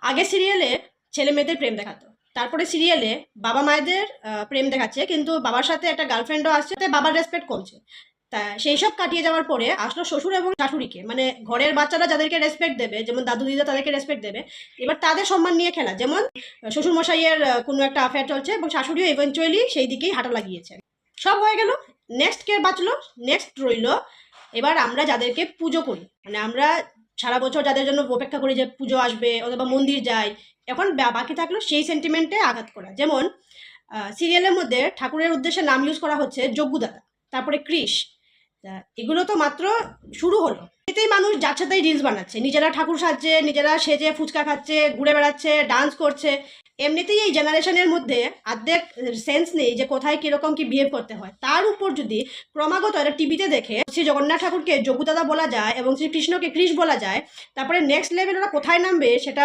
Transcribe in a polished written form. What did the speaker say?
আগে সিরিয়ালে ছেলে মেয়েদের প্রেম দেখাতো, তারপরে সিরিয়ালে বাবা মায়েদের প্রেম দেখাচ্ছে, কিন্তু বাবার সাথে একটা গার্লফ্রেন্ডও আসছে, তাই বাবার রেসপেক্ট কমছে। তা সেই সব কাটিয়ে যাওয়ার পরে আসলো শ্বশুর এবং শাশুড়িকে, মানে ঘরের বাচ্চারা যাদেরকে রেসপেক্ট দেবে, যেমন দাদু দিদা তাদেরকে রেসপেক্ট দেবে, এবার তাদের সম্মান নিয়ে খেলা। যেমন শ্বশুর মশাইয়ের কোনো একটা অ্যাফেয়ার চলছে এবং শাশুড়িও ইভেনচুয়ালি সেই দিকেই হাঁটা লাগিয়েছে। সব হয়ে গেল, নেক্সট কে বাঁচলো? নেক্সট রইল এবার আমরা যাদেরকে পুজো করি, মানে আমরা সারা বছর যাদের জন্য অপেক্ষা করি যে পুজো আসবে অথবা মন্দির যাই, এখন বাকি থাকলো সেই সেন্টিমেন্টে আঘাত করা। যেমন সিরিয়ালের মধ্যে ঠাকুরের উদ্দেশ্যে নাম ইউজ করা হচ্ছে যজ্ঞদাতা, তারপরে কৃষ। এগুলো তো মাত্র শুরু হলো, এতেই মানুষ যাচ্ছে তাই রিলস বানাচ্ছে, নিজেরা ঠাকুর সাজছে, নিজেরা সেজে ফুচকা খাচ্ছে, ঘুরে বেড়াচ্ছে, ডান্স করছে। এমনিতেই এই জেনারেশনের মধ্যে অর্ধেক সেন্স নেই যে কোথায় কিরকম কি বিহেভ করতে হয়। তার উপর যদি ক্রমাগত একটা টিভিতে দেখে শ্রী জগন্নাথ ঠাকুরকে যোগুদাদা বলা যায় এবং শ্রীকৃষ্ণকে কৃষ বলা যায়, তারপরে নেক্সট লেভেল ওরা কোথায় নামবে সেটা